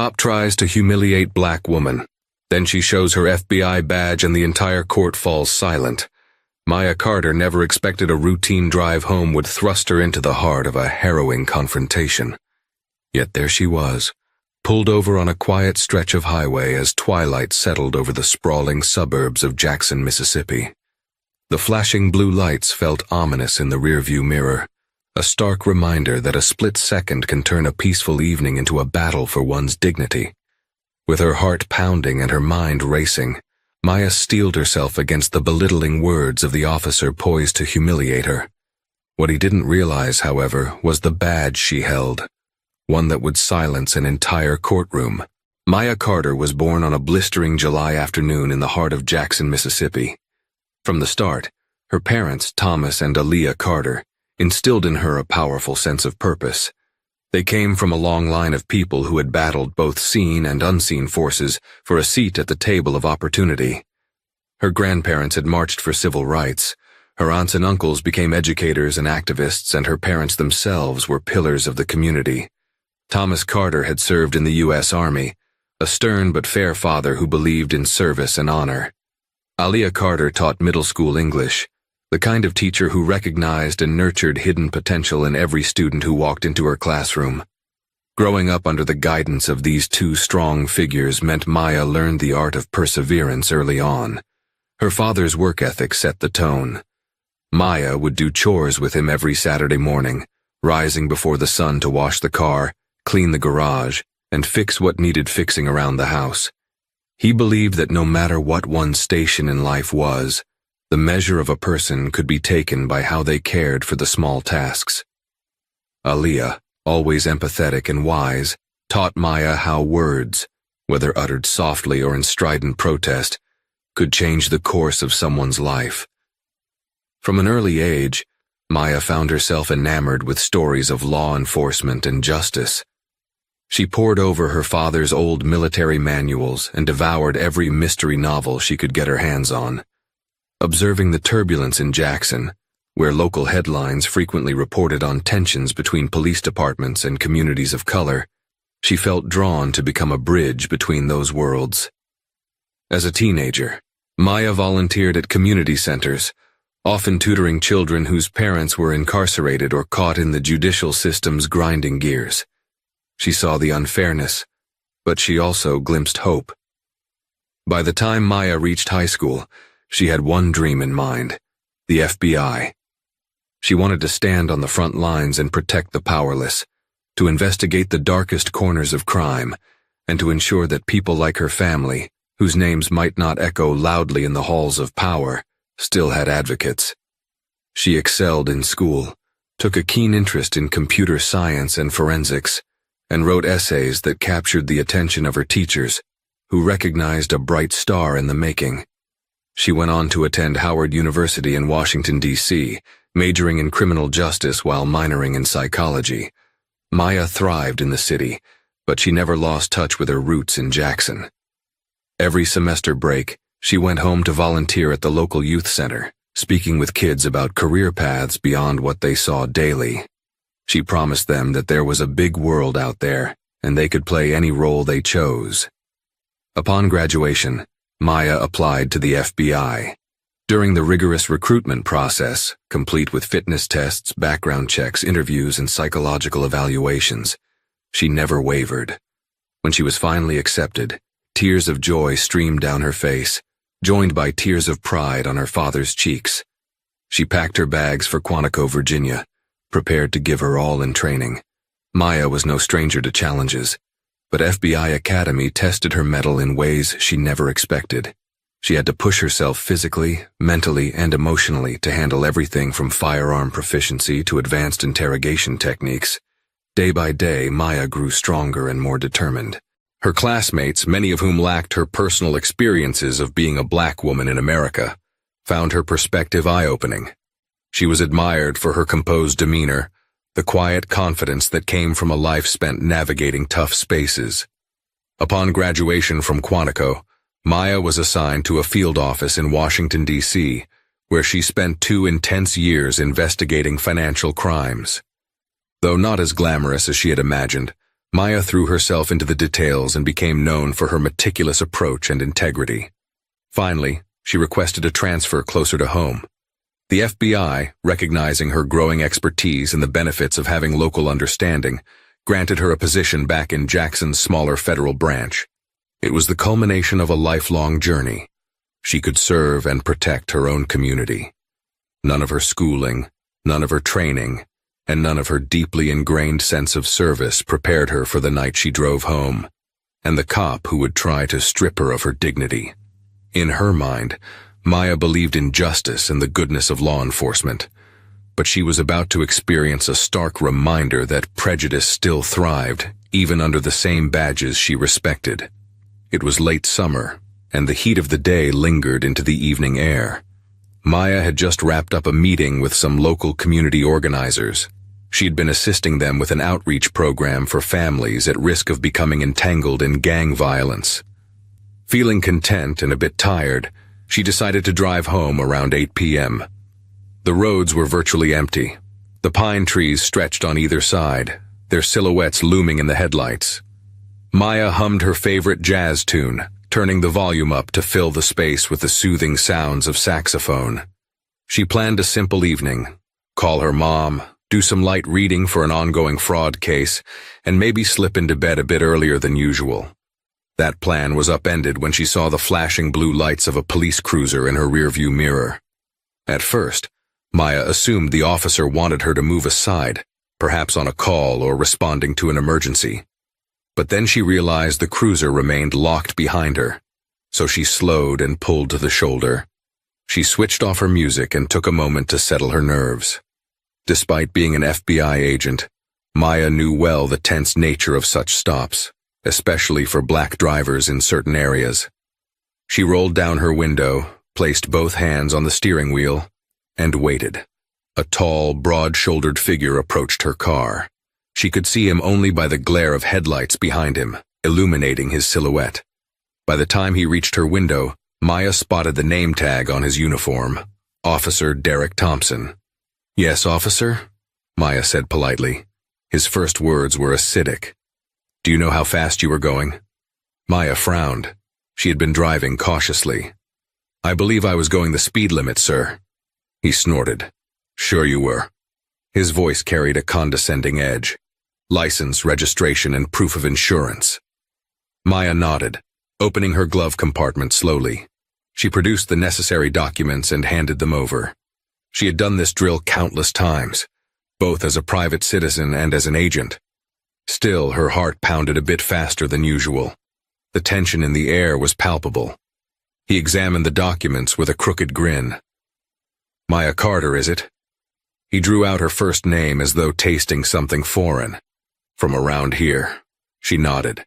Cop tries to humiliate black woman. Then she shows her FBI badge and the entire court falls silent. Maya Carter never expected a routine drive home would thrust her into the heart of a harrowing confrontation. Yet there she was, pulled over on a quiet stretch of highway as twilight settled over the sprawling suburbs of Jackson, Mississippi. The flashing blue lights felt ominous in the rearview mirror, a stark reminder that a split second can turn a peaceful evening into a battle for one's dignity. With her heart pounding and her mind racing, Maya steeled herself against the belittling words of the officer poised to humiliate her. What he didn't realize, however, was the badge she held, one that would silence an entire courtroom. Maya Carter was born on a blistering July afternoon in the heart of Jackson, Mississippi. From the start, her parents, Thomas and Aaliyah Carter, instilled in her a powerful sense of purpose. They came from a long line of people who had battled both seen and unseen forces for a seat at the table of opportunity. Her grandparents had marched for civil rights, her aunts and uncles became educators and activists, and her parents themselves were pillars of the community. Thomas Carter had served in the U.S. Army, a stern but fair father who believed in service and honor. Aaliyah Carter taught middle school English, the kind of teacher who recognized and nurtured hidden potential in every student who walked into her classroom. Growing up under the guidance of these two strong figures meant Maya learned the art of perseverance early on. Her father's work ethic set the tone. Maya would do chores with him every Saturday morning, rising before the sun to wash the car, clean the garage, and fix what needed fixing around the house. He believed that no matter what one's station in life was, the measure of a person could be taken by how they cared for the small tasks. Aaliyah, always empathetic and wise, taught Maya how words, whether uttered softly or in strident protest, could change the course of someone's life. From an early age, Maya found herself enamored with stories of law enforcement and justice. She pored over her father's old military manuals and devoured every mystery novel she could get her hands on. Observing the turbulence in Jackson, where local headlines frequently reported on tensions between police departments and communities of color, she felt drawn to become a bridge between those worlds. As a teenager, Maya volunteered at community centers, often tutoring children whose parents were incarcerated or caught in the judicial system's grinding gears. She saw the unfairness, but she also glimpsed hope. By the time Maya reached high school, she had one dream in mind: the FBI. She wanted to stand on the front lines and protect the powerless, to investigate the darkest corners of crime, and to ensure that people like her family, whose names might not echo loudly in the halls of power, still had advocates. She excelled in school, took a keen interest in computer science and forensics, and wrote essays that captured the attention of her teachers, who recognized a bright star in the making. She went on to attend Howard University in Washington, D.C., majoring in criminal justice while minoring in psychology. Maya thrived in the city, but she never lost touch with her roots in Jackson. Every semester break, she went home to volunteer at the local youth center, speaking with kids about career paths beyond what they saw daily. She promised them that there was a big world out there, and they could play any role they chose. Upon graduation, Maya applied to the FBI. During the rigorous recruitment process, complete with fitness tests, background checks, interviews, and psychological evaluations, she never wavered. When she was finally accepted, tears of joy streamed down her face, joined by tears of pride on her father's cheeks. She packed her bags for Quantico, Virginia, prepared to give her all in training. Maya was no stranger to challenges, but FBI Academy tested her mettle in ways she never expected. She had to push herself physically, mentally, and emotionally to handle everything from firearm proficiency to advanced interrogation techniques. Day by day, Maya grew stronger and more determined. Her classmates, many of whom lacked her personal experiences of being a black woman in America, found her perspective eye-opening. She was admired for her composed demeanor, the quiet confidence that came from a life spent navigating tough spaces. Upon graduation from Quantico, Maya was assigned to a field office in Washington, D.C., where she spent 2 intense years investigating financial crimes. Though not as glamorous as she had imagined, Maya threw herself into the details and became known for her meticulous approach and integrity. Finally, she requested a transfer closer to home. The FBI, recognizing her growing expertise and the benefits of having local understanding, granted her a position back in Jackson's smaller federal branch. It was the culmination of a lifelong journey. She could serve and protect her own community. None of her schooling, none of her training, and none of her deeply ingrained sense of service prepared her for the night she drove home, and the cop who would try to strip her of her dignity. In her mind, Maya believed in justice and the goodness of law enforcement, but she was about to experience a stark reminder that prejudice still thrived, even under the same badges she respected. It was late summer, and the heat of the day lingered into the evening air. Maya had just wrapped up a meeting with some local community organizers. She had been assisting them with an outreach program for families at risk of becoming entangled in gang violence. Feeling content and a bit tired, she decided to drive home around 8 p.m. The roads were virtually empty. The pine trees stretched on either side, their silhouettes looming in the headlights. Maya hummed her favorite jazz tune, turning the volume up to fill the space with the soothing sounds of saxophone. She planned a simple evening: call her mom, do some light reading for an ongoing fraud case, and maybe slip into bed a bit earlier than usual. That plan was upended when she saw the flashing blue lights of a police cruiser in her rearview mirror. At first, Maya assumed the officer wanted her to move aside, perhaps on a call or responding to an emergency. But then she realized the cruiser remained locked behind her, so she slowed and pulled to the shoulder. She switched off her music and took a moment to settle her nerves. Despite being an FBI agent, Maya knew well the tense nature of such stops, especially for black drivers in certain areas. She rolled down her window, placed both hands on the steering wheel, and waited. A tall, broad-shouldered figure approached her car. She could see him only by the glare of headlights behind him, illuminating his silhouette. By the time he reached her window, Maya spotted the name tag on his uniform: Officer Derek Thompson. "Yes, officer?" Maya said politely. His first words were acidic. "Do you know how fast you were going?" Maya frowned. She had been driving cautiously. "I believe I was going the speed limit, sir." He snorted. "Sure you were." His voice carried a condescending edge. "License, registration, and proof of insurance." Maya nodded, opening her glove compartment slowly. She produced the necessary documents and handed them over. She had done this drill countless times, both as a private citizen and as an agent. Still, her heart pounded a bit faster than usual. The tension in the air was palpable. He examined the documents with a crooked grin. "Maya Carter, is it?" He drew out her first name as though tasting something foreign. "From around here." She nodded.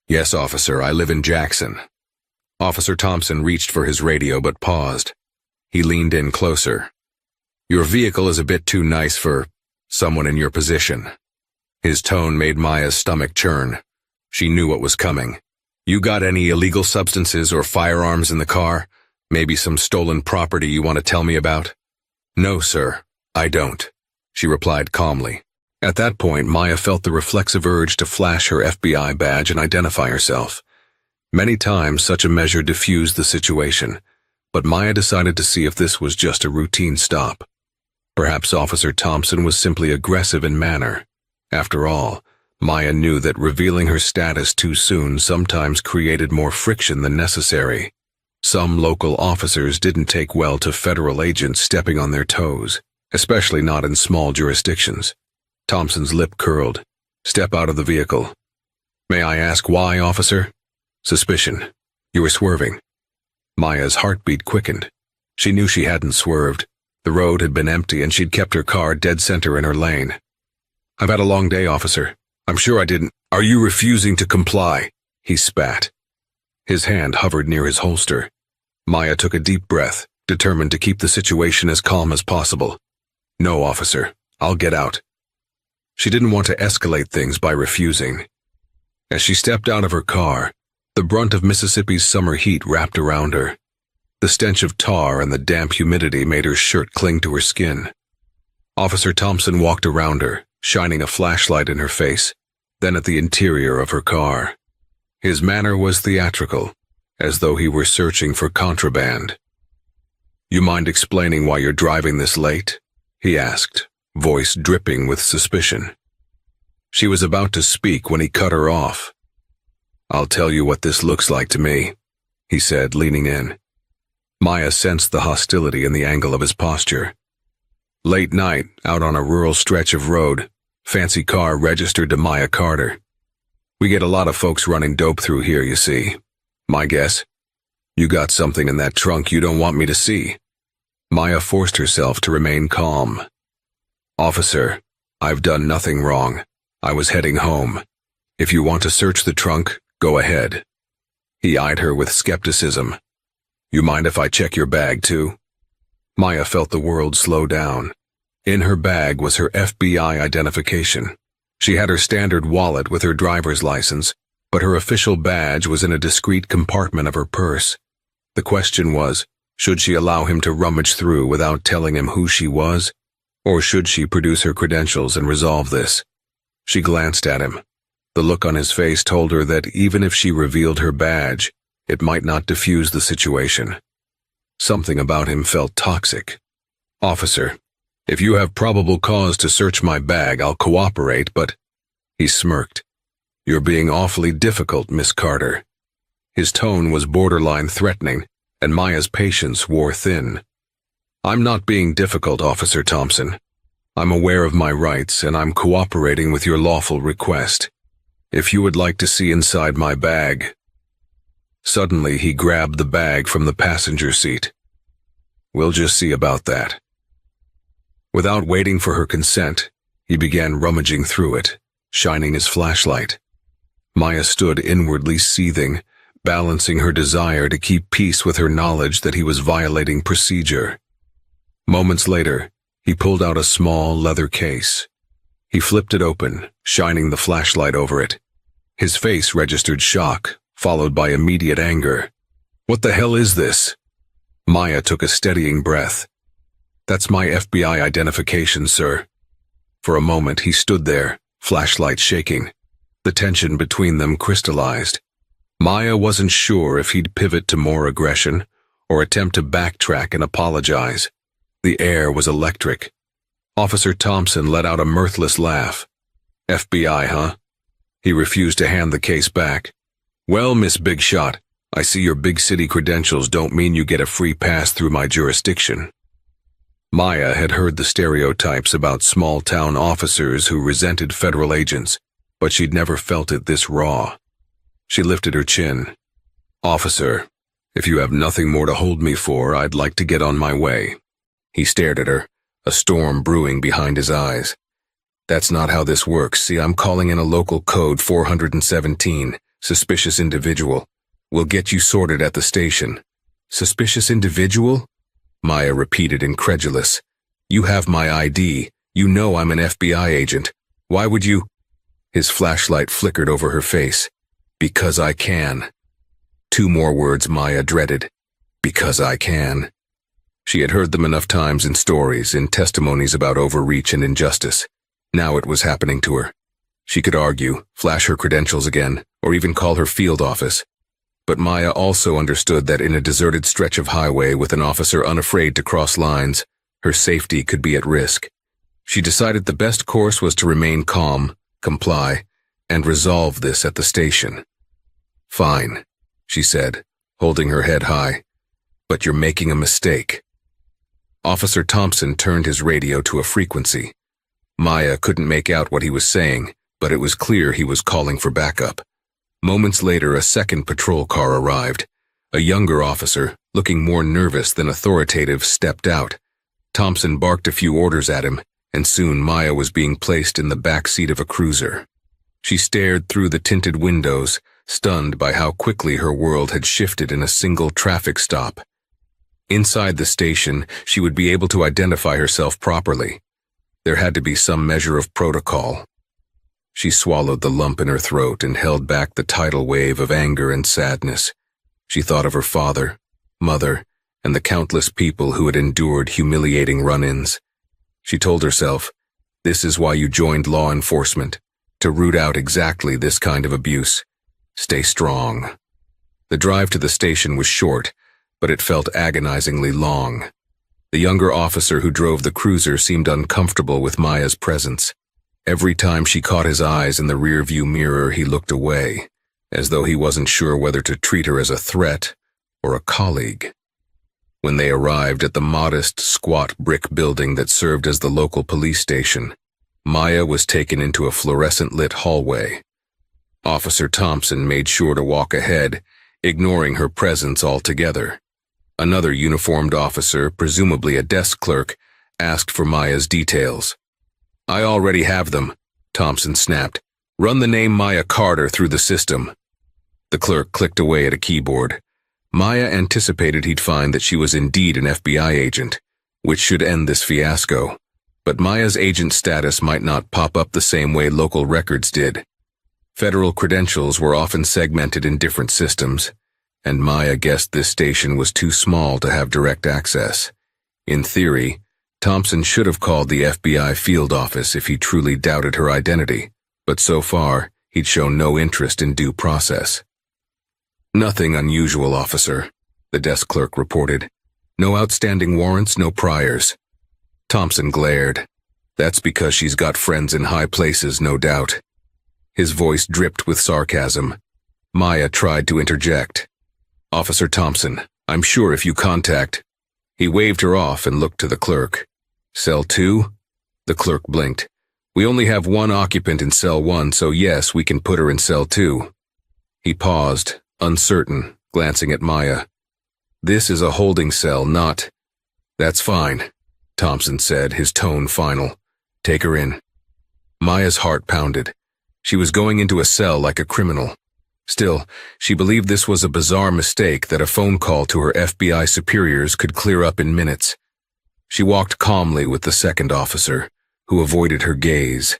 "Yes, officer, I live in Jackson." Officer Thompson reached for his radio but paused. He leaned in closer. "Your vehicle is a bit too nice for someone in your position." His tone made Maya's stomach churn. She knew what was coming. "You got any illegal substances or firearms in the car? Maybe some stolen property you want to tell me about?" "No, sir, I don't," she replied calmly. At that point, Maya felt the reflexive urge to flash her FBI badge and identify herself. Many times such a measure diffused the situation, but Maya decided to see if this was just a routine stop. Perhaps Officer Thompson was simply aggressive in manner. After all, Maya knew that revealing her status too soon sometimes created more friction than necessary. Some local officers didn't take well to federal agents stepping on their toes, especially not in small jurisdictions. Thompson's lip curled. "Step out of the vehicle." "May I ask why, officer?" "Suspicion. You were swerving." Maya's heartbeat quickened. She knew she hadn't swerved. The road had been empty and she'd kept her car dead center in her lane. "I've had a long day, officer. I'm sure I didn't." "Are you refusing to comply?" he spat. His hand hovered near his holster. Maya took a deep breath, determined to keep the situation as calm as possible. "No, officer. I'll get out." She didn't want to escalate things by refusing. As she stepped out of her car, the brunt of Mississippi's summer heat wrapped around her. The stench of tar and the damp humidity made her shirt cling to her skin. Officer Thompson walked around her, shining a flashlight in her face. then at the interior of her car. His manner was theatrical, as though he were searching for contraband. "You mind explaining why you're driving this late?" he asked, voice dripping with suspicion. She was about to speak when he cut her off. "I'll tell you what this looks like to me," he said, leaning in. Maya sensed the hostility in the angle of his posture. Late night, out on a rural stretch of road, fancy car registered to Maya Carter. "We get a lot of folks running dope through here, you see. My guess? You got something in that trunk you don't want me to see." Maya forced herself to remain calm. "Officer, I've done nothing wrong. I was heading home. If you want to search the trunk, go ahead." He eyed her with skepticism. "You mind if I check your bag, too?" Maya felt the world slow down. In her bag was her FBI identification. She had her standard wallet with her driver's license, but her official badge was in a discreet compartment of her purse. The question was, should she allow him to rummage through without telling him who she was, or should she produce her credentials and resolve this? She glanced at him. The look on his face told her that even if she revealed her badge, it might not diffuse the situation. Something about him felt toxic. "Officer, if you have probable cause to search my bag, I'll cooperate, but—" He smirked. "You're being awfully difficult, Miss Carter." His tone was borderline threatening, and Maya's patience wore thin. "I'm not being difficult, Officer Thompson. I'm aware of my rights, and I'm cooperating with your lawful request. If you would like to see inside my bag—" Suddenly, he grabbed the bag from the passenger seat. "We'll just see about that." Without waiting for her consent, he began rummaging through it, shining his flashlight. Maya stood inwardly seething, balancing her desire to keep peace with her knowledge that he was violating procedure. Moments later, he pulled out a small leather case. He flipped it open, shining the flashlight over it. His face registered shock, followed by immediate anger. "What the hell is this?" Maya took a steadying breath. "That's my FBI identification, sir." For a moment he stood there, flashlight shaking. The tension between them crystallized. Maya wasn't sure if he'd pivot to more aggression or attempt to backtrack and apologize. The air was electric. Officer Thompson let out a mirthless laugh. "FBI, huh?" He refused to hand the case back. "Well, Miss Big Shot, I see your big city credentials don't mean you get a free pass through my jurisdiction." Maya had heard the stereotypes about small-town officers who resented federal agents, but she'd never felt it this raw. She lifted her chin. "Officer, if you have nothing more to hold me for, I'd like to get on my way." He stared at her, a storm brewing behind his eyes. "That's not how this works. See, I'm calling in a local code 417, suspicious individual. We'll get you sorted at the station." "Suspicious individual?" Maya repeated, incredulous. "You have my ID. You know I'm an FBI agent. Why would you—" His flashlight flickered over her face. "Because I can." Two more words Maya dreaded. "Because I can." She had heard them enough times in stories, in testimonies about overreach and injustice. Now it was happening to her. She could argue, flash her credentials again, or even call her field office. But Maya also understood that in a deserted stretch of highway with an officer unafraid to cross lines, her safety could be at risk. She decided the best course was to remain calm, comply, and resolve this at the station. "Fine," she said, holding her head high. "But you're making a mistake." Officer Thompson turned his radio to a frequency. Maya couldn't make out what he was saying, but it was clear he was calling for backup. Moments later, a second patrol car arrived. A younger officer, looking more nervous than authoritative, stepped out. Thompson barked a few orders at him, and soon Maya was being placed in the back seat of a cruiser. She stared through the tinted windows, stunned by how quickly her world had shifted in a single traffic stop. Inside the station, she would be able to identify herself properly. There had to be some measure of protocol. She swallowed the lump in her throat and held back the tidal wave of anger and sadness. She thought of her father, mother, and the countless people who had endured humiliating run-ins. She told herself, "This is why you joined law enforcement, to root out exactly this kind of abuse. Stay strong. The drive to the station was short, but it felt agonizingly long. The younger officer who drove the cruiser seemed uncomfortable with Maya's presence. Every time she caught his eyes in the rearview mirror, he looked away, as though he wasn't sure whether to treat her as a threat or a colleague. When they arrived at the modest, squat brick building that served as the local police station, Maya was taken into a fluorescent-lit hallway. Officer Thompson made sure to walk ahead, ignoring her presence altogether. Another uniformed officer, presumably a desk clerk, asked for Maya's details. "I already have them," Thompson snapped. "Run the name Maya Carter through the system." The clerk clicked away at a keyboard. Maya anticipated he'd find that she was indeed an FBI agent, which should end this fiasco. But Maya's agent status might not pop up the same way local records did. Federal credentials were often segmented in different systems, and Maya guessed this station was too small to have direct access. In theory, Thompson should have called the FBI field office if he truly doubted her identity, but so far, he'd shown no interest in due process. "Nothing unusual, officer," the desk clerk reported. "No outstanding warrants, no priors." Thompson glared. "That's because she's got friends in high places, no doubt." His voice dripped with sarcasm. Maya tried to interject. "Officer Thompson, I'm sure if you contact—" He waved her off and looked to the clerk. "Cell 2? The clerk blinked. "We only have one occupant in Cell 1, so yes, we can put her in Cell 2. He paused, uncertain, glancing at Maya. "This is a holding cell, not—" "That's fine," Thompson said, his tone final. "Take her in." Maya's heart pounded. She was going into a cell like a criminal. Still, she believed this was a bizarre mistake that a phone call to her FBI superiors could clear up in minutes. She walked calmly with the second officer, who avoided her gaze.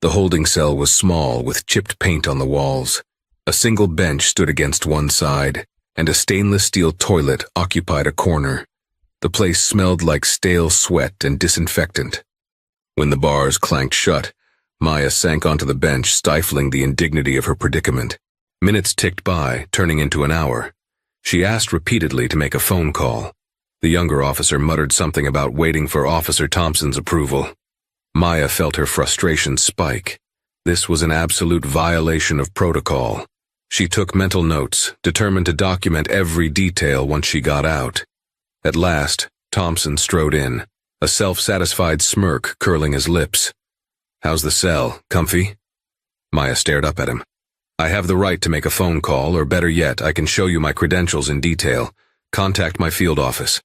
The holding cell was small, with chipped paint on the walls. A single bench stood against one side, and a stainless steel toilet occupied a corner. The place smelled like stale sweat and disinfectant. When the bars clanked shut, Maya sank onto the bench, stifling the indignity of her predicament. Minutes ticked by, turning into an hour. She asked repeatedly to make a phone call. The younger officer muttered something about waiting for Officer Thompson's approval. Maya felt her frustration spike. This was an absolute violation of protocol. She took mental notes, determined to document every detail once she got out. At last, Thompson strode in, a self-satisfied smirk curling his lips. "How's the cell? Comfy?" Maya stared up at him. "I have the right to make a phone call, or better yet, I can show you my credentials in detail. Contact my field office."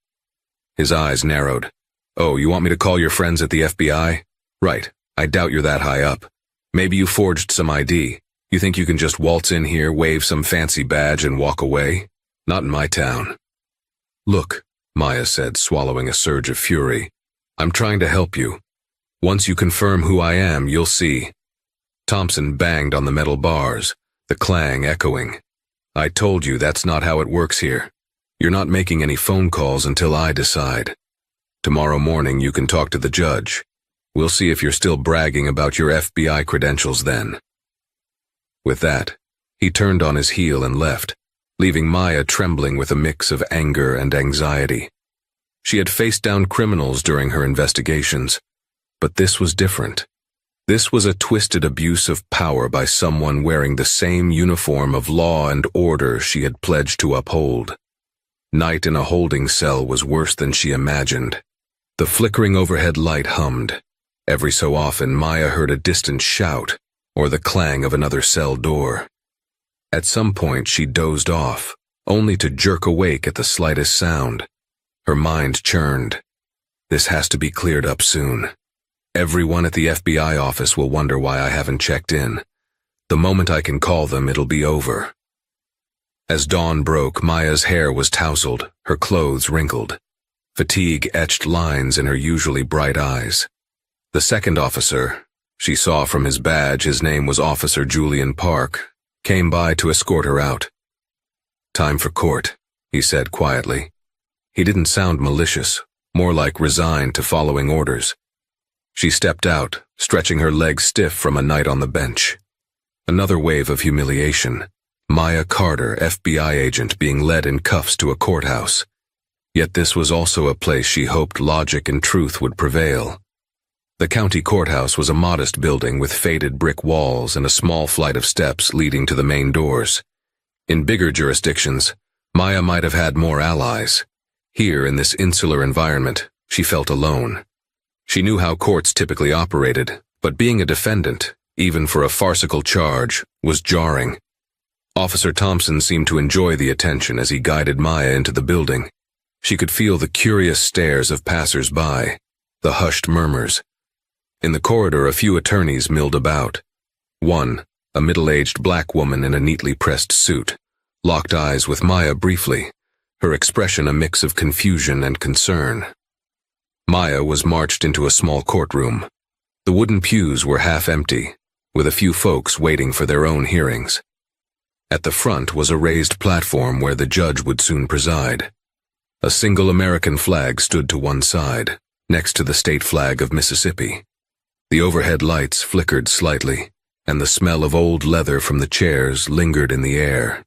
His eyes narrowed. "Oh, you want me to call your friends at the FBI? Right, I doubt you're that high up. Maybe you forged some ID. You think you can just waltz in here, wave some fancy badge, and walk away? Not in my town." "Look," Maya said, swallowing a surge of fury. "I'm trying to help you. Once you confirm who I am, you'll see." Thompson banged on the metal bars, the clang echoing. "I told you that's not how it works here. You're not making any phone calls until I decide. Tomorrow morning you can talk to the judge. We'll see if you're still bragging about your FBI credentials then." With that, he turned on his heel and left, leaving Maya trembling with a mix of anger and anxiety. She had faced down criminals during her investigations, but this was different. This was a twisted abuse of power by someone wearing the same uniform of law and order she had pledged to uphold. Night in a holding cell was worse than she imagined. The flickering overhead light hummed. Every so often, Maya heard a distant shout or the clang of another cell door. At some point, she dozed off, only to jerk awake at the slightest sound. Her mind churned. This has to be cleared up soon. Everyone at the FBI office will wonder why I haven't checked in. The moment I can call them, it'll be over. As dawn broke, Maya's hair was tousled, her clothes wrinkled. Fatigue etched lines in her usually bright eyes. The second officer, she saw from his badge his name was Officer Julian Park, came by to escort her out. "Time for court," he said quietly. He didn't sound malicious, more like resigned to following orders. She stepped out, stretching her legs stiff from a night on the bench. Another wave of humiliation. Maya Carter, FBI agent, being led in cuffs to a courthouse. Yet this was also a place she hoped logic and truth would prevail. The county courthouse was a modest building with faded brick walls and a small flight of steps leading to the main doors. In bigger jurisdictions, Maya might have had more allies. Here, in this insular environment, she felt alone. She knew how courts typically operated, but being a defendant, even for a farcical charge, was jarring. Officer Thompson seemed to enjoy the attention as he guided Maya into the building. She could feel the curious stares of passers-by, the hushed murmurs. In the corridor, a few attorneys milled about. One, a middle-aged black woman in a neatly pressed suit, locked eyes with Maya briefly, her expression a mix of confusion and concern. Maya was marched into a small courtroom. The wooden pews were half empty, with a few folks waiting for their own hearings. At the front was a raised platform where the judge would soon preside. A single American flag stood to one side, next to the state flag of Mississippi. The overhead lights flickered slightly, and the smell of old leather from the chairs lingered in the air.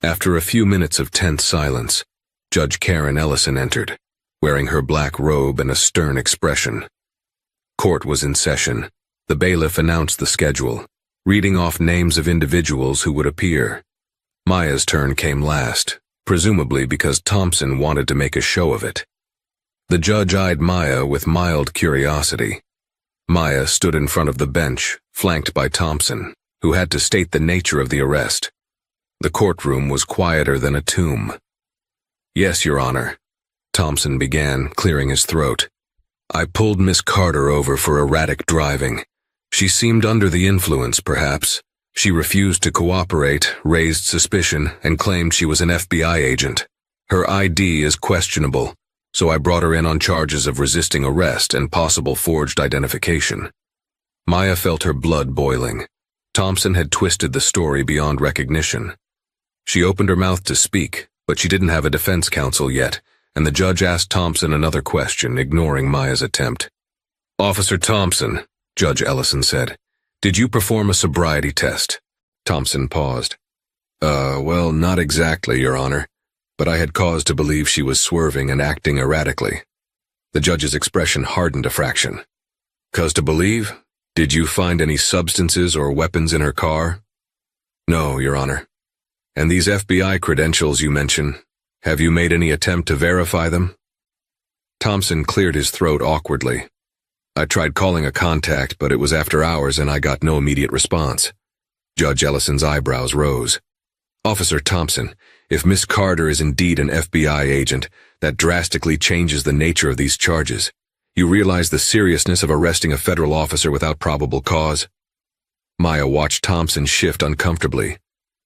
After a few minutes of tense silence, Judge Karen Ellison entered, wearing her black robe and a stern expression. Court was in session. The bailiff announced the schedule, reading off names of individuals who would appear. Maya's turn came last, presumably because Thompson wanted to make a show of it. The judge eyed Maya with mild curiosity. Maya stood in front of the bench, flanked by Thompson, who had to state the nature of the arrest. The courtroom was quieter than a tomb. "Yes, Your Honor," Thompson began, clearing his throat. "I pulled Miss Carter over for erratic driving. She seemed under the influence, perhaps. She refused to cooperate, raised suspicion, and claimed she was an FBI agent. Her ID is questionable, so I brought her in on charges of resisting arrest and possible forged identification." Maya felt her blood boiling. Thompson had twisted the story beyond recognition. She opened her mouth to speak, but she didn't have a defense counsel yet, and the judge asked Thompson another question, ignoring Maya's attempt. "Officer Thompson," Judge Ellison said, "did you perform a sobriety test?" Thompson paused. Well, not exactly, Your Honor, but I had cause to believe she was swerving and acting erratically." The judge's expression hardened a fraction. "Cause to believe? Did you find any substances or weapons in her car?" "No, Your Honor." "And these FBI credentials you mention, have you made any attempt to verify them?" Thompson cleared his throat awkwardly. "I tried calling a contact, but it was after hours and I got no immediate response." Judge Ellison's eyebrows rose. "Officer Thompson, if Miss Carter is indeed an FBI agent, that drastically changes the nature of these charges. You realize the seriousness of arresting a federal officer without probable cause?" Maya watched Thompson shift uncomfortably.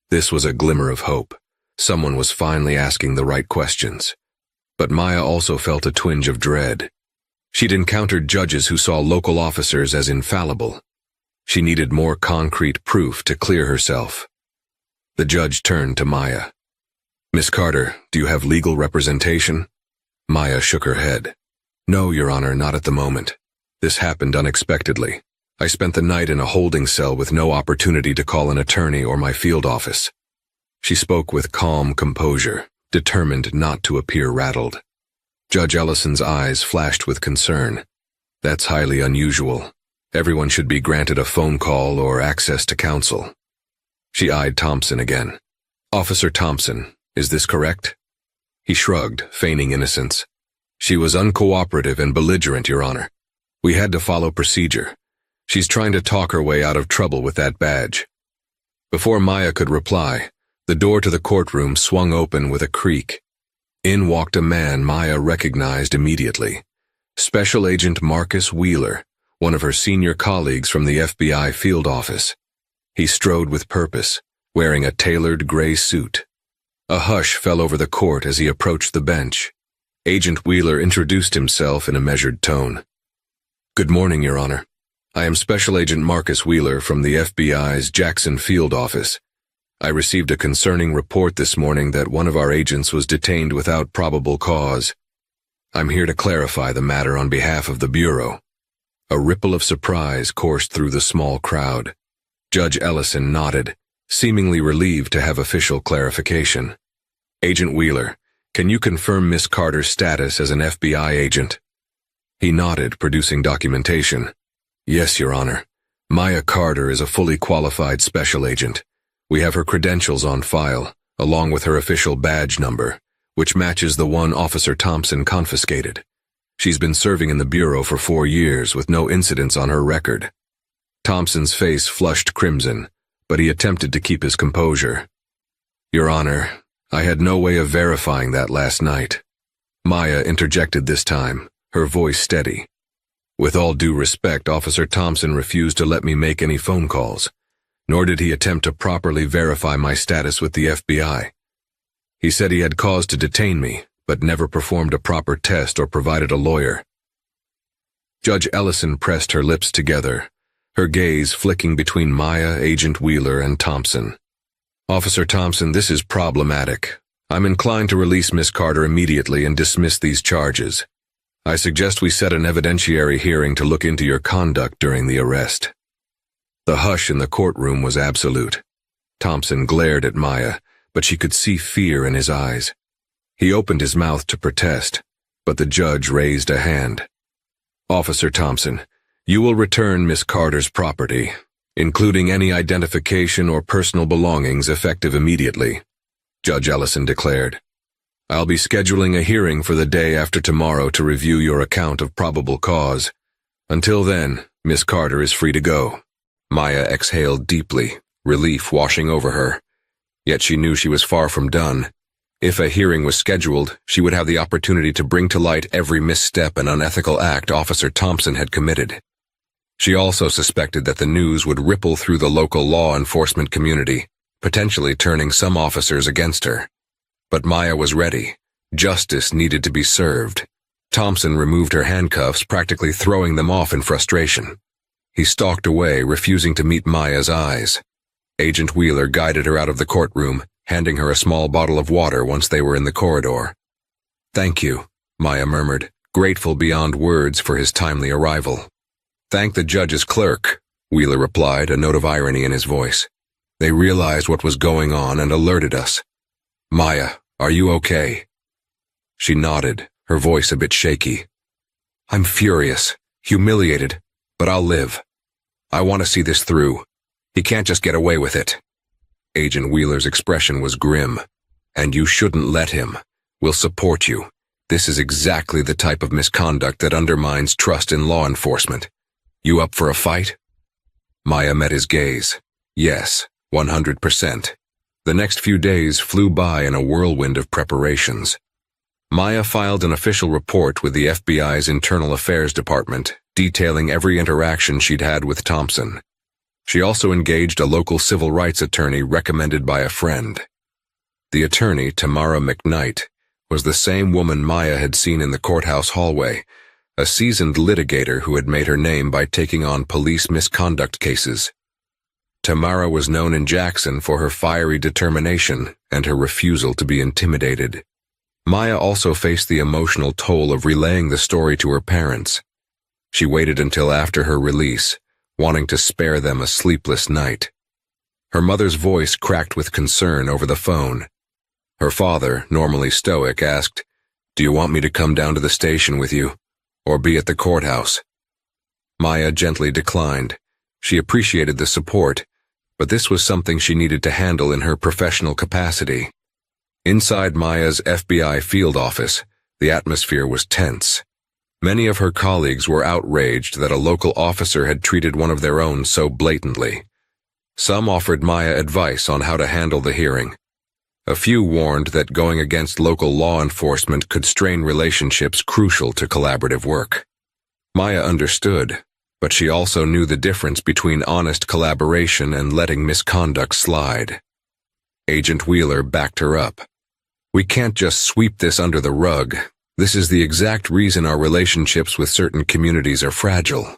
This was a glimmer of hope. Someone was finally asking the right questions. But Maya also felt a twinge of dread. She'd encountered judges who saw local officers as infallible. She needed more concrete proof to clear herself. The judge turned to Maya. "Miss Carter, do you have legal representation?" Maya shook her head. "No, Your Honor, not at the moment. This happened unexpectedly. I spent the night in a holding cell with no opportunity to call an attorney or my field office." She spoke with calm composure, determined not to appear rattled. Judge Ellison's eyes flashed with concern. "That's highly unusual. Everyone should be granted a phone call or access to counsel." She eyed Thompson again. "Officer Thompson, is this correct?" He shrugged, feigning innocence. "She was uncooperative and belligerent, Your Honor. We had to follow procedure. She's trying to talk her way out of trouble with that badge." Before Maya could reply, the door to the courtroom swung open with a creak. In walked a man Maya recognized immediately. Special Agent Marcus Wheeler, one of her senior colleagues from the FBI field office. He strode with purpose, wearing a tailored gray suit. A hush fell over the court as he approached the bench. Agent Wheeler introduced himself in a measured tone. "Good morning, Your Honor. I am Special Agent Marcus Wheeler from the FBI's Jackson field office. I received a concerning report this morning that one of our agents was detained without probable cause. I'm here to clarify the matter on behalf of the Bureau." A ripple of surprise coursed through the small crowd. Judge Ellison nodded, seemingly relieved to have official clarification. Agent Wheeler, can you confirm Miss Carter's status as an FBI agent? He nodded, producing documentation. Yes, Your Honor. Maya Carter is a fully qualified special agent. We have her credentials on file, along with her official badge number, which matches the one Officer Thompson confiscated. She's been serving in the Bureau for 4 years with no incidents on her record. Thompson's face flushed crimson, but he attempted to keep his composure. Your Honor, I had no way of verifying that last night. Maya interjected this time, her voice steady. With all due respect, Officer Thompson refused to let me make any phone calls, nor did he attempt to properly verify my status with the FBI. He said he had cause to detain me, but never performed a proper test or provided a lawyer. Judge Ellison pressed her lips together, her gaze flicking between Maya, Agent Wheeler, and Thompson. Officer Thompson, this is problematic. I'm inclined to release Miss Carter immediately and dismiss these charges. I suggest we set an evidentiary hearing to look into your conduct during the arrest. The hush in the courtroom was absolute. Thompson glared at Maya, but she could see fear in his eyes. He opened his mouth to protest, but the judge raised a hand. Officer Thompson, you will return Miss Carter's property, including any identification or personal belongings, effective immediately, Judge Ellison declared. I'll be scheduling a hearing for the day after tomorrow to review your account of probable cause. Until then, Miss Carter is free to go. Maya exhaled deeply, relief washing over her. Yet she knew she was far from done. If a hearing was scheduled, she would have the opportunity to bring to light every misstep and unethical act Officer Thompson had committed. She also suspected that the news would ripple through the local law enforcement community, potentially turning some officers against her. But Maya was ready. Justice needed to be served. Thompson removed her handcuffs, practically throwing them off in frustration. He stalked away, refusing to meet Maya's eyes. Agent Wheeler guided her out of the courtroom, handing her a small bottle of water once they were in the corridor. Thank you, Maya murmured, grateful beyond words for his timely arrival. Thank the judge's clerk, Wheeler replied, a note of irony in his voice. They realized what was going on and alerted us. Maya, are you okay? She nodded, her voice a bit shaky. I'm furious, humiliated, but I'll live. I want to see this through. He can't just get away with it. Agent Wheeler's expression was grim. And you shouldn't let him. We'll support you. This is exactly the type of misconduct that undermines trust in law enforcement. You up for a fight? Maya met his gaze. Yes, 100%. The next few days flew by in a whirlwind of preparations. Maya filed an official report with the FBI's Internal Affairs Department, detailing every interaction she'd had with Thompson. She also engaged a local civil rights attorney recommended by a friend. The attorney, Tamara McKnight, was the same woman Maya had seen in the courthouse hallway, a seasoned litigator who had made her name by taking on police misconduct cases. Tamara was known in Jackson for her fiery determination and her refusal to be intimidated. Maya also faced the emotional toll of relaying the story to her parents. She waited until after her release, wanting to spare them a sleepless night. Her mother's voice cracked with concern over the phone. Her father, normally stoic, asked, "Do you want me to come down to the station with you, or be at the courthouse?" Maya gently declined. She appreciated the support, but this was something she needed to handle in her professional capacity. Inside Maya's FBI field office, the atmosphere was tense. Many of her colleagues were outraged that a local officer had treated one of their own so blatantly. Some offered Maya advice on how to handle the hearing. A few warned that going against local law enforcement could strain relationships crucial to collaborative work. Maya understood, but she also knew the difference between honest collaboration and letting misconduct slide. Agent Wheeler backed her up. "We can't just sweep this under the rug. This is the exact reason our relationships with certain communities are fragile.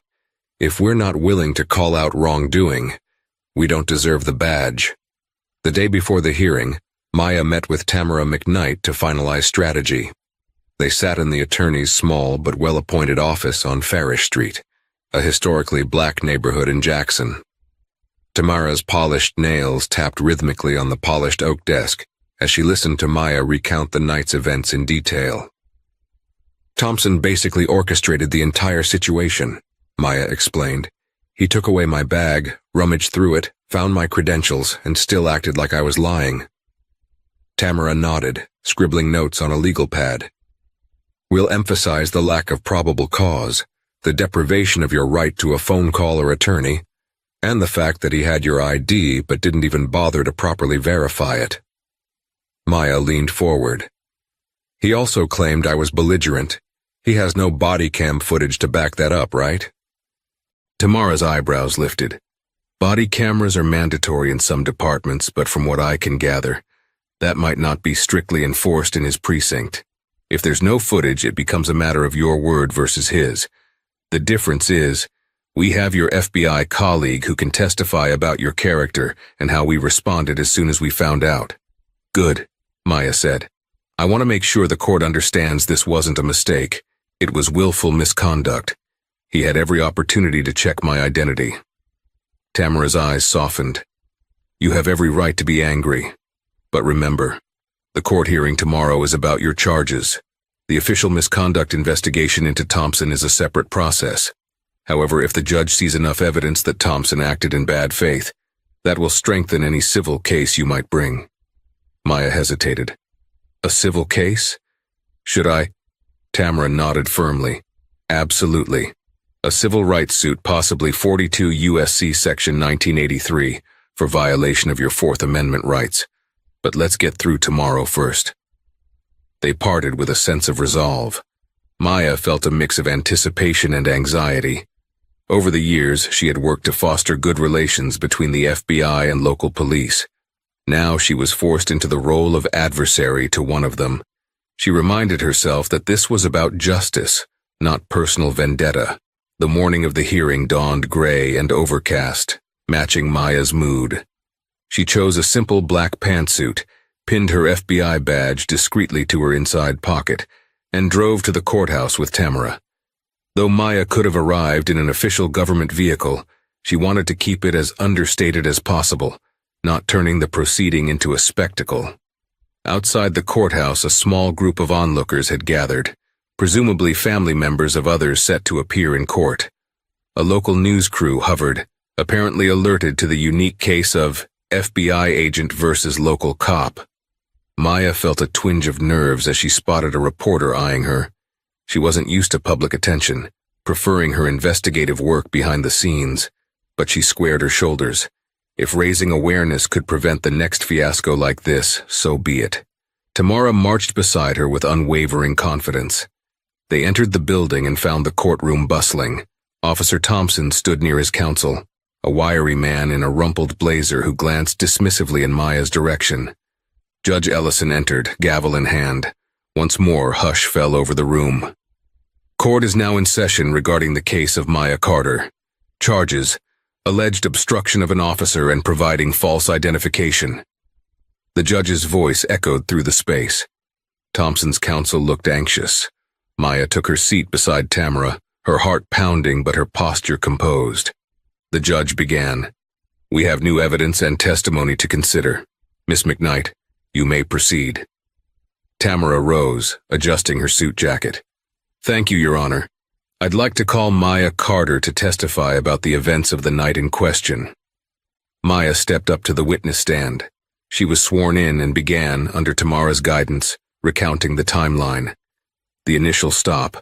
If we're not willing to call out wrongdoing, we don't deserve the badge." The day before the hearing, Maya met with Tamara McKnight to finalize strategy. They sat in the attorney's small but well-appointed office on Farish Street, a historically black neighborhood in Jackson. Tamara's polished nails tapped rhythmically on the polished oak desk as she listened to Maya recount the night's events in detail. Thompson basically orchestrated the entire situation, Maya explained. He took away my bag, rummaged through it, found my credentials, and still acted like I was lying. Tamara nodded, scribbling notes on a legal pad. We'll emphasize the lack of probable cause, the deprivation of your right to a phone call or attorney, and the fact that he had your ID but didn't even bother to properly verify it. Maya leaned forward. He also claimed I was belligerent. He has no body cam footage to back that up, right? Tamara's eyebrows lifted. Body cameras are mandatory in some departments, but from what I can gather, that might not be strictly enforced in his precinct. If there's no footage, it becomes a matter of your word versus his. The difference is, we have your FBI colleague who can testify about your character and how we responded as soon as we found out. Good, Maya said. I want to make sure the court understands this wasn't a mistake. It was willful misconduct. He had every opportunity to check my identity. Tamara's eyes softened. You have every right to be angry. But remember, the court hearing tomorrow is about your charges. The official misconduct investigation into Thompson is a separate process. However, if the judge sees enough evidence that Thompson acted in bad faith, that will strengthen any civil case you might bring. Maya hesitated. A civil case? Should I? Tamara nodded firmly. Absolutely. A civil rights suit, possibly 42 U.S.C. Section 1983, for violation of your Fourth Amendment rights. But let's get through tomorrow first. They parted with a sense of resolve. Maya felt a mix of anticipation and anxiety. Over the years, she had worked to foster good relations between the FBI and local police. Now she was forced into the role of adversary to one of them. She reminded herself that this was about justice, not personal vendetta. The morning of the hearing dawned gray and overcast, matching Maya's mood. She chose a simple black pantsuit, pinned her FBI badge discreetly to her inside pocket, and drove to the courthouse with Tamara. Though Maya could have arrived in an official government vehicle, she wanted to keep it as understated as possible, not turning the proceeding into a spectacle. Outside the courthouse, a small group of onlookers had gathered, presumably family members of others set to appear in court. A local news crew hovered, apparently alerted to the unique case of FBI agent versus local cop. Maya felt a twinge of nerves as she spotted a reporter eyeing her. She wasn't used to public attention, preferring her investigative work behind the scenes, but she squared her shoulders. If raising awareness could prevent the next fiasco like this, so be it. Tamara marched beside her with unwavering confidence. They entered the building and found the courtroom bustling. Officer Thompson stood near his counsel, a wiry man in a rumpled blazer who glanced dismissively in Maya's direction. Judge Ellison entered, gavel in hand. Once more, hush fell over the room. Court is now in session regarding the case of Maya Carter. Charges: alleged obstruction of an officer and providing false identification. The judge's voice echoed through the space. Thompson's counsel looked anxious. Maya took her seat beside Tamara, her heart pounding but her posture composed. The judge began. We have new evidence and testimony to consider. Miss McKnight, you may proceed. Tamara rose, adjusting her suit jacket. Thank you, Your Honor. I'd like to call Maya Carter to testify about the events of the night in question. Maya stepped up to the witness stand. She was sworn in and began, under Tamara's guidance, recounting the timeline. The initial stop,